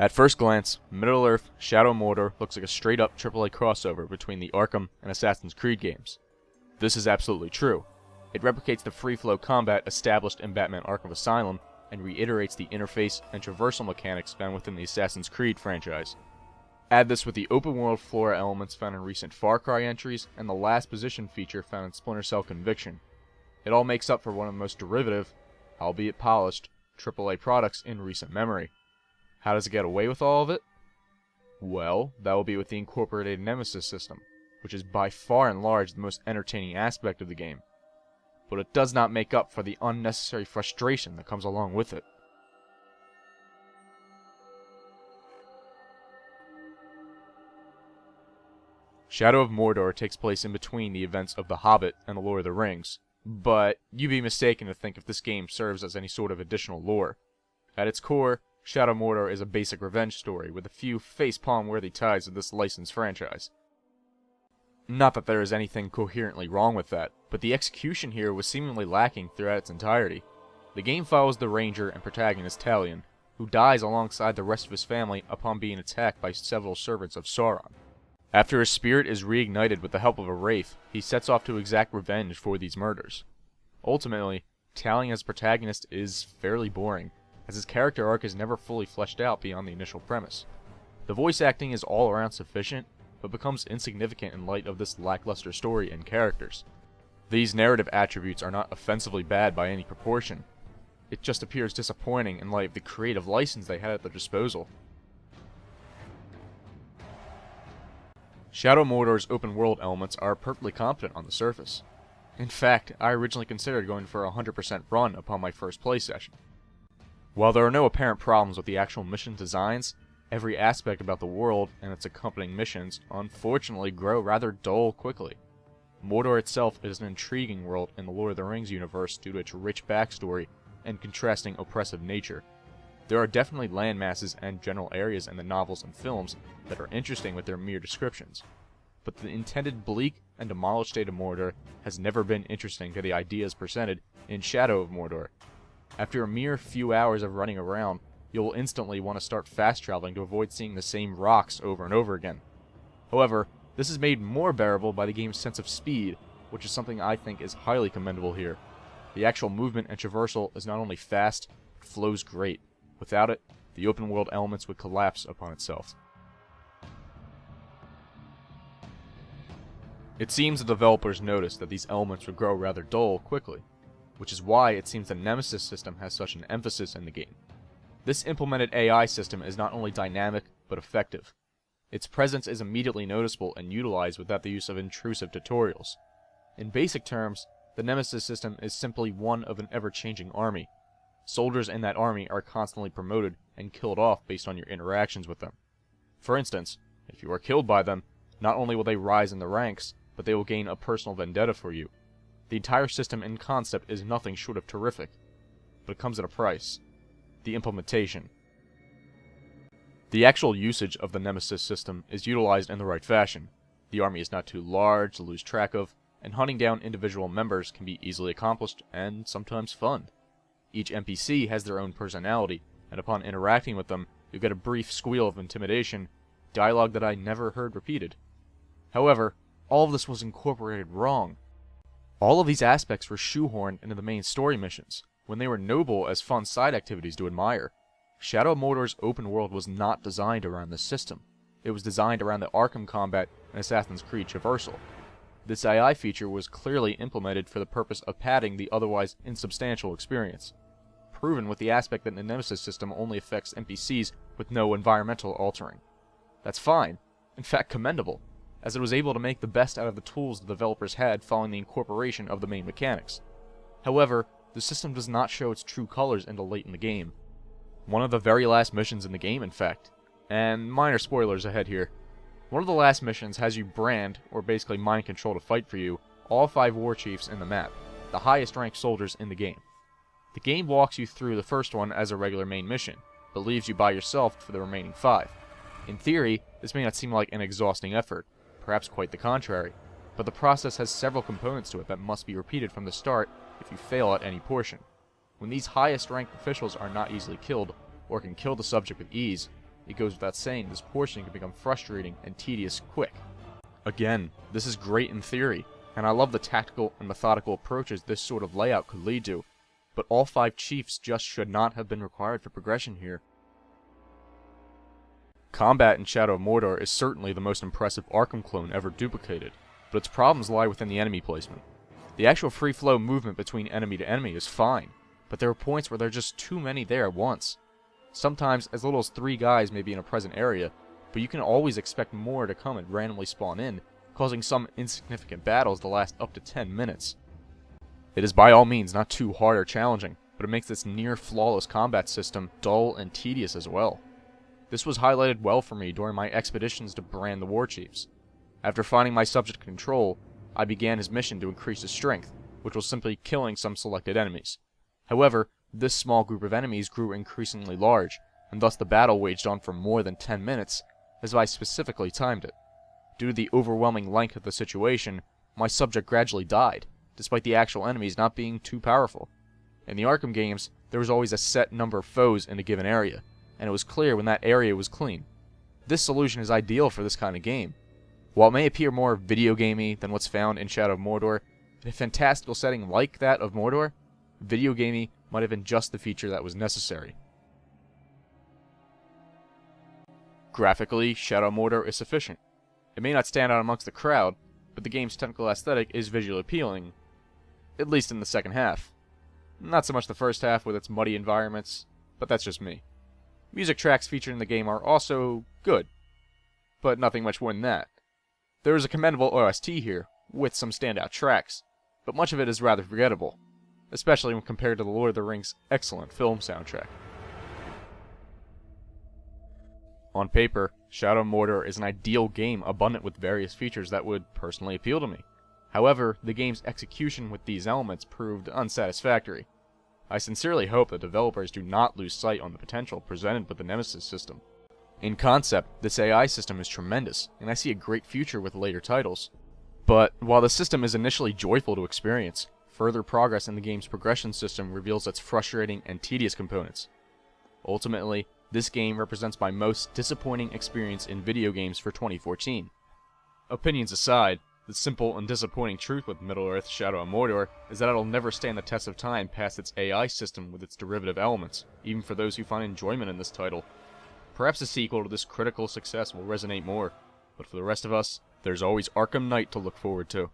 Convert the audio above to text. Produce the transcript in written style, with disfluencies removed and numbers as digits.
At first glance, Middle-earth Shadow of Mordor looks like a straight-up AAA crossover between the Arkham and Assassin's Creed games. This is absolutely true. It replicates the free-flow combat established in Batman Arkham Asylum and reiterates the interface and traversal mechanics found within the Assassin's Creed franchise. Add this with the open-world flora elements found in recent Far Cry entries and the last position feature found in Splinter Cell Conviction. It all makes up for one of the most derivative, albeit polished, AAA products in recent memory. How does it get away with all of it? Well, that will be with the incorporated Nemesis System, which is by far and large the most entertaining aspect of the game. But it does not make up for the unnecessary frustration that comes along with it. Shadow of Mordor takes place in between the events of The Hobbit and The Lord of the Rings, but you'd be mistaken to think if this game serves as any sort of additional lore. At its core, Shadow of Mordor is a basic revenge story with a few facepalm-worthy ties to this licensed franchise. Not that there is anything coherently wrong with that, but the execution here was seemingly lacking throughout its entirety. The game follows the ranger and protagonist Talion, who dies alongside the rest of his family upon being attacked by several servants of Sauron. After his spirit is reignited with the help of a wraith, he sets off to exact revenge for these murders. Ultimately, Talion as protagonist is fairly boring, as his character arc is never fully fleshed out beyond the initial premise. The voice acting is all around sufficient, but becomes insignificant in light of this lackluster story and characters. These narrative attributes are not offensively bad by any proportion. It just appears disappointing in light of the creative license they had at their disposal. Shadow of Mordor's open world elements are perfectly competent on the surface. In fact, I originally considered going for a 100% run upon my first play session. While there are no apparent problems with the actual mission designs, every aspect about the world and its accompanying missions unfortunately grow rather dull quickly. Mordor itself is an intriguing world in the Lord of the Rings universe due to its rich backstory and contrasting oppressive nature. There are definitely landmasses and general areas in the novels and films that are interesting with their mere descriptions, but the intended bleak and demolished state of Mordor has never been interesting to the ideas presented in Shadow of Mordor. After a mere few hours of running around, you'll instantly want to start fast traveling to avoid seeing the same rocks over and over again. However, this is made more bearable by the game's sense of speed, which is something I think is highly commendable here. The actual movement and traversal is not only fast, but flows great. Without it, the open world elements would collapse upon itself. It seems the developers noticed that these elements would grow rather dull quickly, which is why it seems the Nemesis system has such an emphasis in the game. This implemented AI system is not only dynamic, but effective. Its presence is immediately noticeable and utilized without the use of intrusive tutorials. In basic terms, the Nemesis system is simply one of an ever-changing army. Soldiers in that army are constantly promoted and killed off based on your interactions with them. For instance, if you are killed by them, not only will they rise in the ranks, but they will gain a personal vendetta for you. The entire system in concept is nothing short of terrific, but it comes at a price. The implementation. The actual usage of the Nemesis system is utilized in the right fashion. The army is not too large to lose track of, and hunting down individual members can be easily accomplished and sometimes fun. Each NPC has their own personality, and upon interacting with them, you get a brief squeal of intimidation, dialogue that I never heard repeated. However, all of this was incorporated wrong. All of these aspects were shoehorned into the main story missions, when they were noble as fun side activities to admire. Shadow of Mordor's open world was not designed around this system. It was designed around the Arkham combat and Assassin's Creed traversal. This AI feature was clearly implemented for the purpose of padding the otherwise insubstantial experience, proven with the aspect that the Nemesis system only affects NPCs with no environmental altering. That's fine, in fact commendable, as it was able to make the best out of the tools the developers had following the incorporation of the main mechanics. However, the system does not show its true colors until late in the game. One of the very last missions in the game, in fact, and minor spoilers ahead here, one of the last missions has you brand, or basically mind control to fight for you, all 5 war chiefs in the map, the highest ranked soldiers in the game. The game walks you through the first one as a regular main mission, but leaves you by yourself for the remaining 5. In theory, this may not seem like an exhausting effort, perhaps quite the contrary, but the process has several components to it that must be repeated from the start if you fail at any portion. When these highest ranked officials are not easily killed, or can kill the subject with ease, it goes without saying this portion can become frustrating and tedious quick. Again, this is great in theory, and I love the tactical and methodical approaches this sort of layout could lead to, but all 5 chiefs just should not have been required for progression here. Combat in Shadow of Mordor is certainly the most impressive Arkham clone ever duplicated, but its problems lie within the enemy placement. The actual free flow movement between enemy to enemy is fine, but there are points where there are just too many there at once. Sometimes as little as 3 guys may be in a present area, but you can always expect more to come and randomly spawn in, causing some insignificant battles to last up to 10 minutes. It is by all means not too hard or challenging, but it makes this near flawless combat system dull and tedious as well. This was highlighted well for me during my expeditions to brand the war chiefs. After finding my subject control, I began his mission to increase his strength, which was simply killing some selected enemies. However, this small group of enemies grew increasingly large, and thus the battle waged on for more than 10 minutes, as I specifically timed it. Due to the overwhelming length of the situation, my subject gradually died, despite the actual enemies not being too powerful. In the Arkham games, there was always a set number of foes in a given area, and it was clear when that area was clean. This solution is ideal for this kind of game. While it may appear more video gamey than what's found in Shadow of Mordor, in a fantastical setting like that of Mordor, video gamey might have been just the feature that was necessary. Graphically, Shadow of Mordor is sufficient. It may not stand out amongst the crowd, but the game's technical aesthetic is visually appealing, at least in the second half. Not so much the first half with its muddy environments, but that's just me. Music tracks featured in the game are also good, but nothing much more than that. There is a commendable OST here, with some standout tracks, but much of it is rather forgettable, especially when compared to the Lord of the Rings' excellent film soundtrack. On paper, Shadow of Mordor is an ideal game abundant with various features that would personally appeal to me. However, the game's execution with these elements proved unsatisfactory. I sincerely hope that developers do not lose sight on the potential presented with the Nemesis system. In concept, this AI system is tremendous, and I see a great future with later titles. But while the system is initially joyful to experience, further progress in the game's progression system reveals its frustrating and tedious components. Ultimately, this game represents my most disappointing experience in video games for 2014. Opinions aside, the simple and disappointing truth with Middle-earth Shadow of Mordor is that it'll never stand the test of time past its AI system with its derivative elements, even for those who find enjoyment in this title. Perhaps a sequel to this critical success will resonate more, but for the rest of us, there's always Arkham Knight to look forward to.